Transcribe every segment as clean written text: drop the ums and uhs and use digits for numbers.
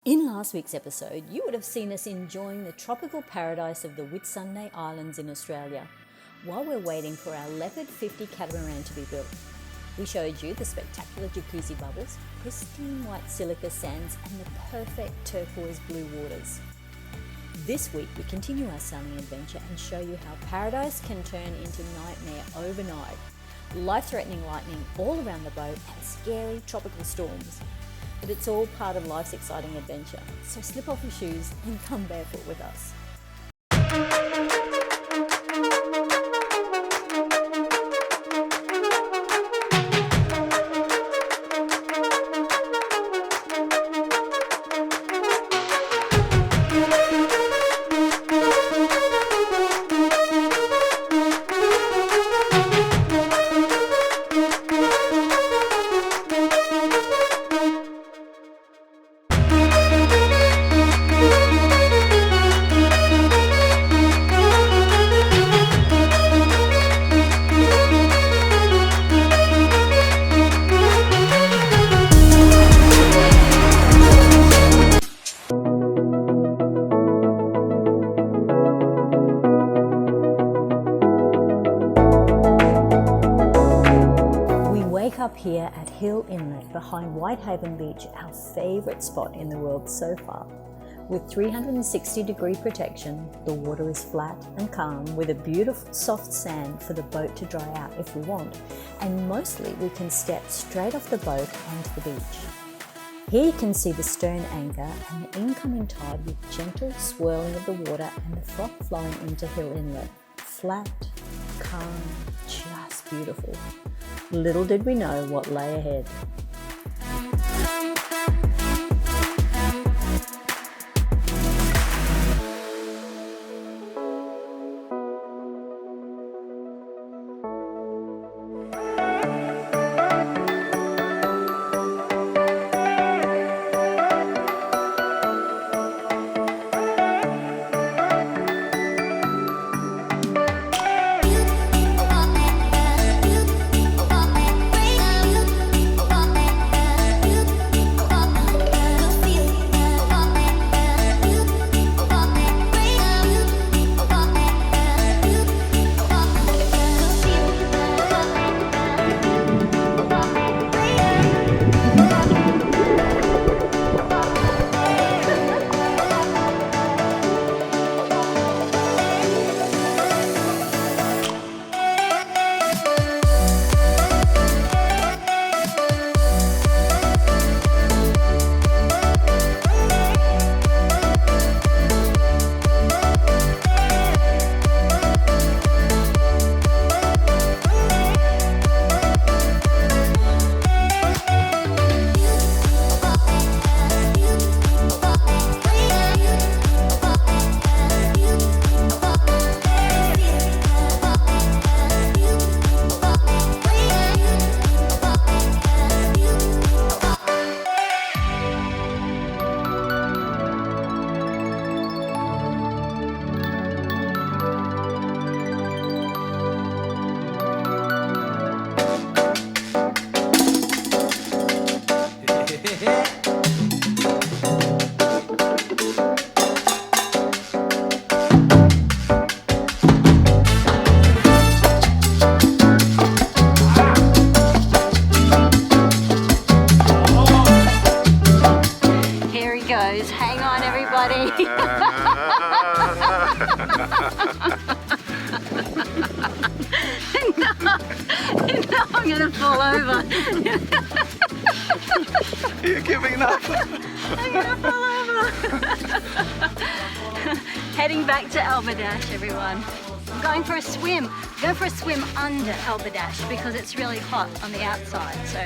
In last week's episode, you would have seen us enjoying the tropical paradise of the Whitsunday Islands in Australia, while we're waiting for our Leopard 50 catamaran to be built. We showed you the spectacular jacuzzi bubbles, pristine white silica sands, and the perfect turquoise blue waters. This week, we continue our sailing adventure and show you how paradise can turn into nightmare overnight, life-threatening lightning all around the boat, and scary tropical storms. But it's all part of life's exciting adventure, so slip off your shoes and come barefoot with us. Up here at Hill Inlet behind Whitehaven Beach, our favourite spot in the world so far. With 360-degree protection, the water is flat and calm with a beautiful soft sand for the boat to dry out if we want, and mostly we can step straight off the boat onto the beach. Here you can see the stern anchor and the incoming tide with gentle swirling of the water and the froth flowing into Hill Inlet. Flat, calm, just beautiful. Little did we know what lay ahead. Hang on, everybody. No, I'm going to fall over. You're giving up. I'm going to fall over. Heading back to Alba Dash, everyone. I'm going for a swim. I'm going for a swim under Alba Dash because it's really hot on the outside. So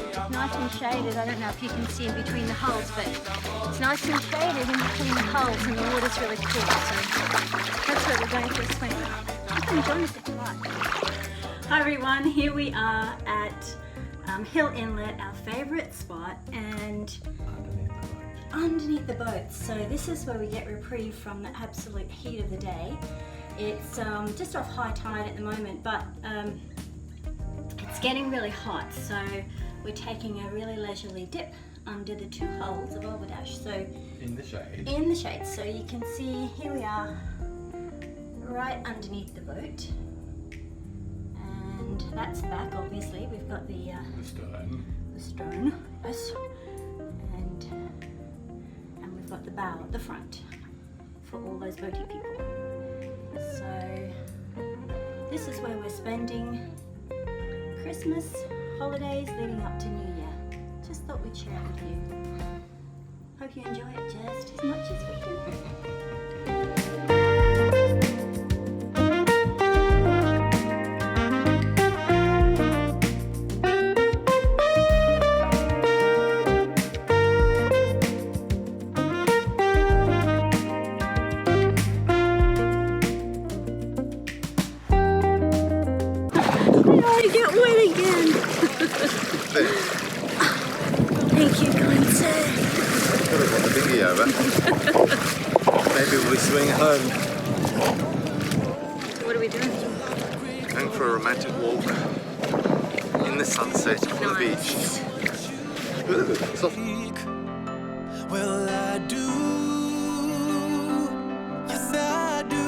it's nice and shaded. I don't know if you can see in between the hulls, but it's nice and shaded in between the hulls and the water's really cool. So that's where we're going for a swim. You can join us if you like. Hi everyone, here we are at Hill Inlet, our favourite spot, and underneath the boat. So this is where we get reprieve from the absolute heat of the day. It's just off high tide at the moment, but it's getting really hot, so we're taking a really leisurely dip under the two hulls of Alba Dash. So in the shade. In the shade. So you can see here we are, right underneath the boat, and that's back. Obviously, we've got the stern. The stern, yes, and we've got the bow at the front for all those boaty people. So this is where we're spending Christmas, holidays leading up to New Year. Just thought we'd share it with you. Hope you enjoy it just as much as we do. I get wet again. Thank you, kind sir. Could have got the dinghy over. Maybe we'll swing home. What are we doing? Going for a romantic walk in the sunset on the beach. Ooh, soft. Well, I do. Yes, I do.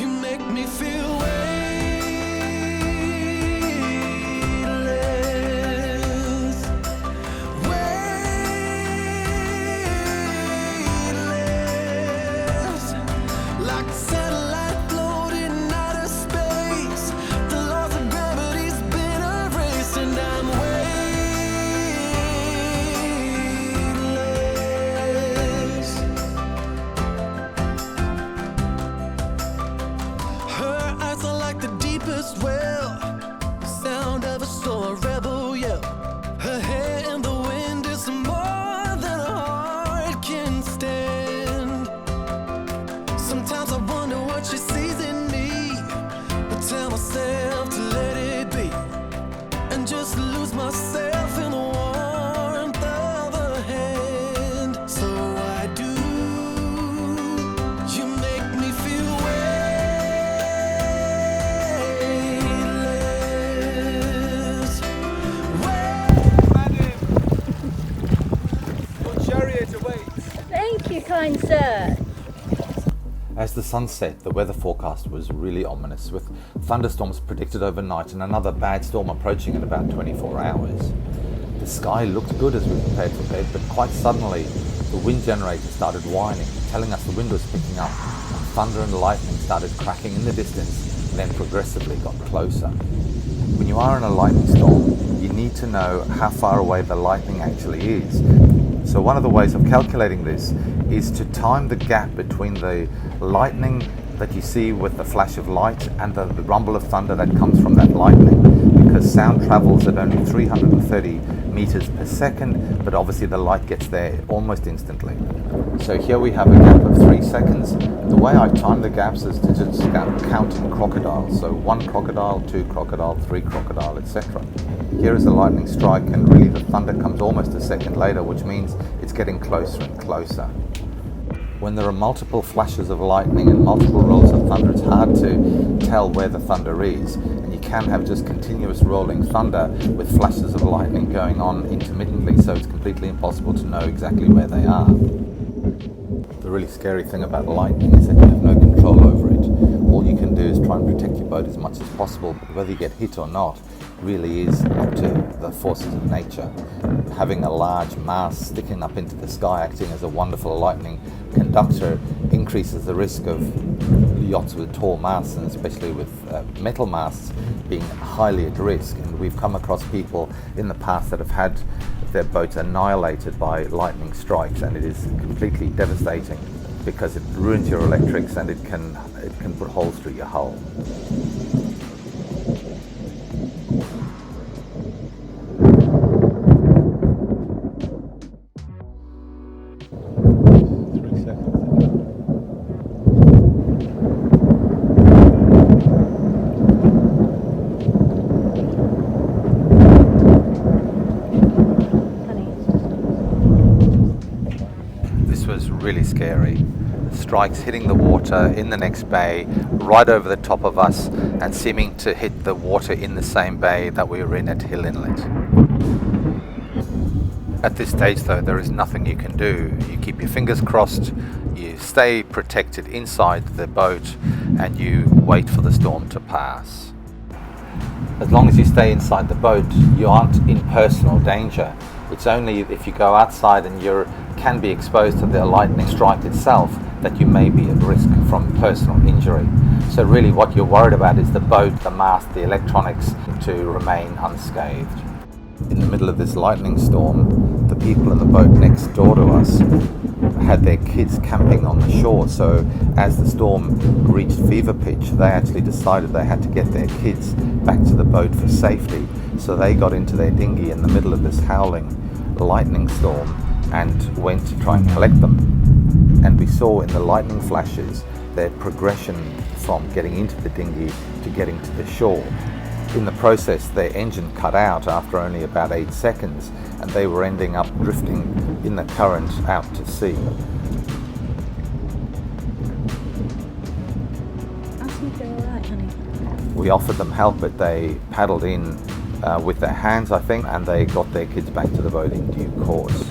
You make me feel kind sir. As the sun set, the weather forecast was really ominous, with thunderstorms predicted overnight and another bad storm approaching in about 24 hours. The sky looked good as we prepared for bed, but quite suddenly the wind generator started whining, telling us the wind was picking up. Thunder and lightning started cracking in the distance and then progressively got closer. When you are in a lightning storm, you need to know how far away the lightning actually is. So one of the ways of calculating this is to time the gap between the lightning that you see with the flash of light and the rumble of thunder that comes from that lightning, because sound travels at only 330 meters per second, but obviously the light gets there almost instantly. So here we have a gap of 3 seconds. The way I time the gaps is to just count in crocodiles. So 1 crocodile, 2 crocodile, 3 crocodile, etc. Here is a lightning strike, and really the thunder comes almost a second later, which means it's getting closer and closer. When there are multiple flashes of lightning and multiple rolls of thunder, it's hard to tell where the thunder is, and you can have just continuous rolling thunder with flashes of lightning going on intermittently, so it's completely impossible to know exactly where they are. The really scary thing about lightning is that you have no control over it. All you can do is try and protect your boat as much as possible, but whether you get hit or not really is up to the forces of nature. Having a large mast sticking up into the sky, acting as a wonderful lightning conductor, increases the risk of yachts with tall masts, and especially with metal masts, being highly at risk. And we've come across people in the past that have had their boats annihilated by lightning strikes, and it is completely devastating because it ruins your electrics and it can put holes through your hull. Really scary. Strikes hitting the water in the next bay, right over the top of us, and seeming to hit the water in the same bay that we were in at Hill Inlet. At this stage though, there is nothing you can do. You keep your fingers crossed, you stay protected inside the boat, and you wait for the storm to pass. As long as you stay inside the boat, you aren't in personal danger. It's only if you go outside and you can be exposed to the lightning strike itself that you may be at risk from personal injury. So really what you're worried about is the boat, the mast, the electronics to remain unscathed. In the middle of this lightning storm, the people in the boat next door to us had their kids camping on the shore, so as the storm reached fever pitch, they actually decided they had to get their kids back to the boat for safety. So they got into their dinghy in the middle of this howling lightning storm and went to try and collect them. And we saw in the lightning flashes their progression from getting into the dinghy to getting to the shore. In the process, their engine cut out after only about 8 seconds, and they were ending up drifting in the current out to sea. We offered them help, but they paddled in with their hands, I think, and they got their kids back to the boat in due course.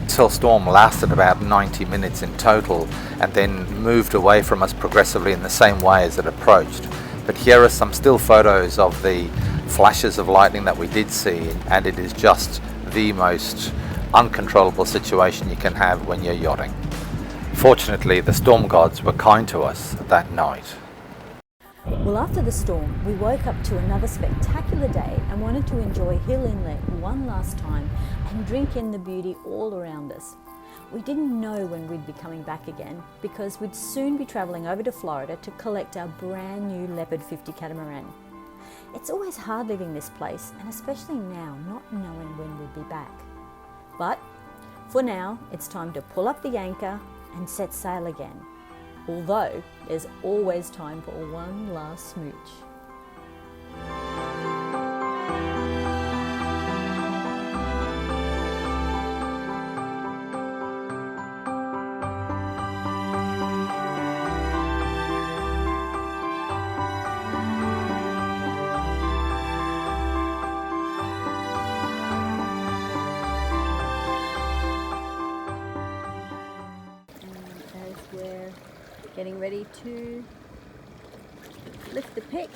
This whole storm lasted about 90 minutes in total, and then moved away from us progressively in the same way as it approached. But here are some still photos of the flashes of lightning that we did see, and it is just the most uncontrollable situation you can have when you're yachting. Fortunately, the storm gods were kind to us that night. Well, after the storm, we woke up to another spectacular day and wanted to enjoy Hill Inlet one last time and drink in the beauty all around us. We didn't know when we'd be coming back again because we'd soon be travelling over to Florida to collect our brand new Leopard 50 catamaran. It's always hard leaving this place, and especially now, not knowing when we'll be back. But for now, it's time to pull up the anchor and set sail again. Although there's always time for one last smooch. Getting ready to lift the pick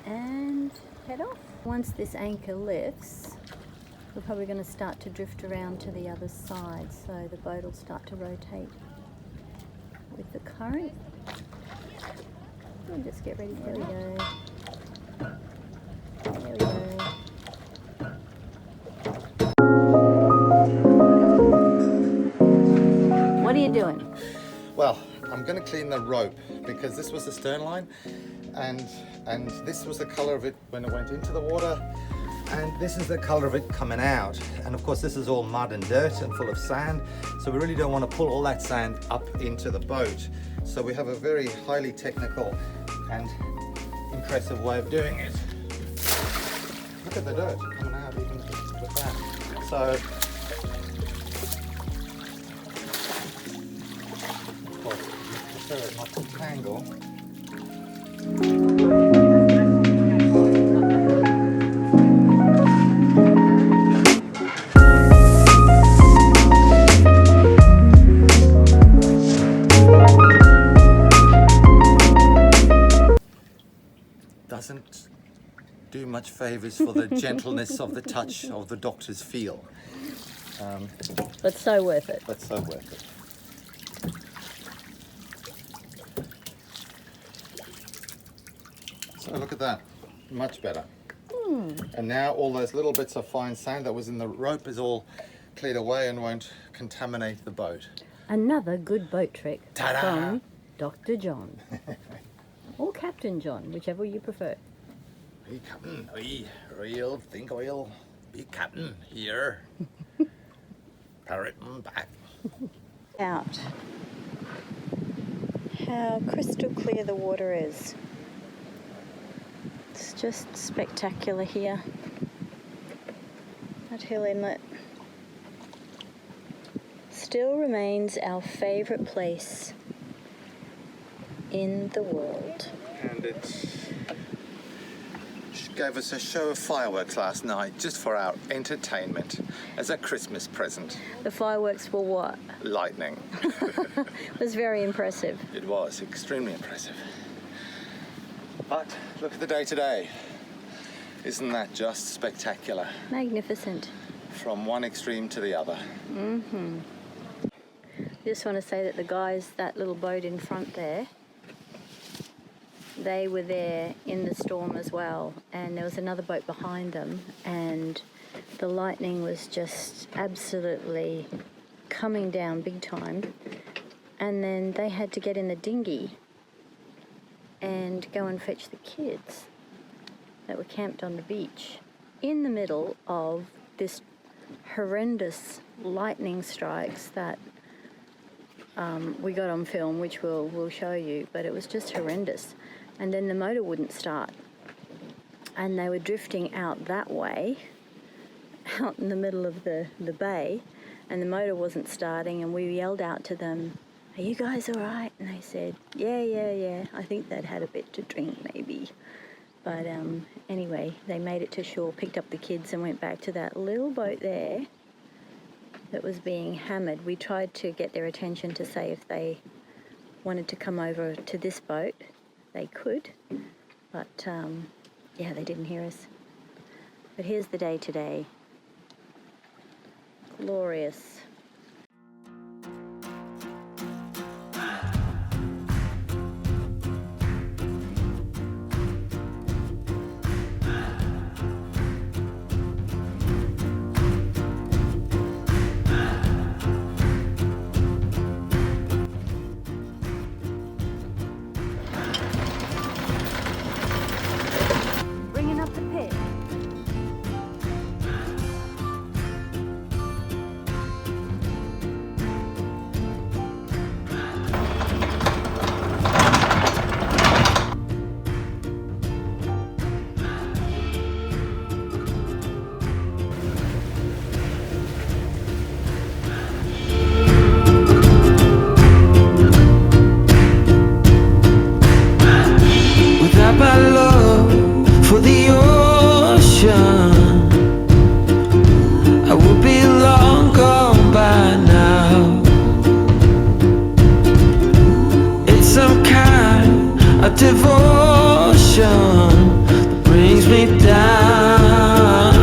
and head off. Once this anchor lifts, we're probably going to start to drift around to the other side, so the boat will start to rotate with the current. And just get ready. There we go. There we go. What are you doing? Well, I'm going to clean the rope because this was the stern line, and this was the color of it when it went into the water, and this is the color of it coming out. And of course this is all mud and dirt and full of sand, so we really don't want to pull all that sand up into the boat. So we have a very highly technical and impressive way of doing it. Look at the dirt coming out even with that. So not to tangle. Doesn't do much favors for the gentleness of the touch of the doctor's feel. But so worth it. But so worth it. So look at that, much better. And now all those little bits of fine sand that was in the rope is all cleared away and won't contaminate the boat. Another good boat trick Ta-da! from Dr. John. Or Captain John, whichever you prefer. Hey Captain, real think oil, be Captain here. Parrot back. Out. How crystal clear the water is. It's just spectacular here at Hill Inlet. Still remains our favourite place in the world. And it's gave us a show of fireworks last night just for our entertainment as a Christmas present. The fireworks were what? Lightning. It was very impressive. It was extremely impressive. But look at the day today. Isn't that just spectacular? Magnificent. From one extreme to the other. Just want to say that the guys, that little boat in front there, they were there in the storm as well, and there was another boat behind them, and the lightning was just absolutely coming down big time, and then they had to get in the dinghy and go and fetch the kids that were camped on the beach in the middle of this horrendous lightning strikes that we got on film, which we'll show you, but it was just horrendous. And then the motor wouldn't start, and they were drifting out that way, out in the middle of the bay, and the motor wasn't starting, and we yelled out to them, "Are you guys all right?" And they said, yeah. I think they'd had a bit to drink maybe. But anyway, they made it to shore, picked up the kids and went back to that little boat there that was being hammered. We tried to get their attention to say if they wanted to come over to this boat, they could. But yeah, they didn't hear us. But here's the day today. Glorious. Bringing up the pit. Without my love for the ocean, I would be long gone by now. It's some kind of devotion that brings me down.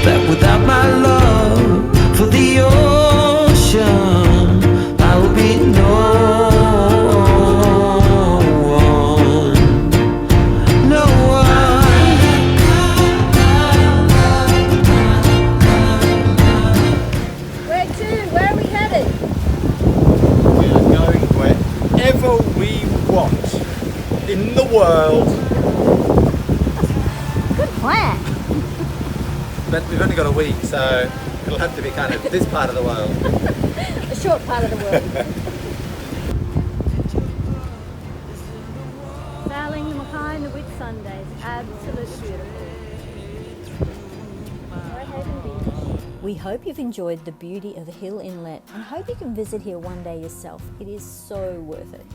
That without my love for the ocean, I will be no one. Where to? Where are we headed? We are going wherever we want in the world. Good plan. But we've only got a week, so it'll have to be kind of this part of the world. A short part of the world. Sailing the Mackay in the Whitsunday is absolutely beautiful. Whitehaven Beach. We hope you've enjoyed the beauty of Hill Inlet and hope you can visit here one day yourself. It is so worth it.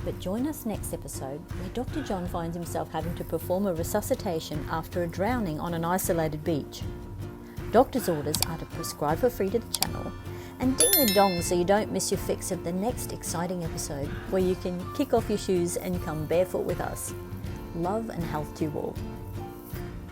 But join us next episode where Dr. John finds himself having to perform a resuscitation after a drowning on an isolated beach. Doctor's orders are to prescribe for free to the channel and ding the dong so you don't miss your fix of the next exciting episode where you can kick off your shoes and come barefoot with us. Love and health to you all.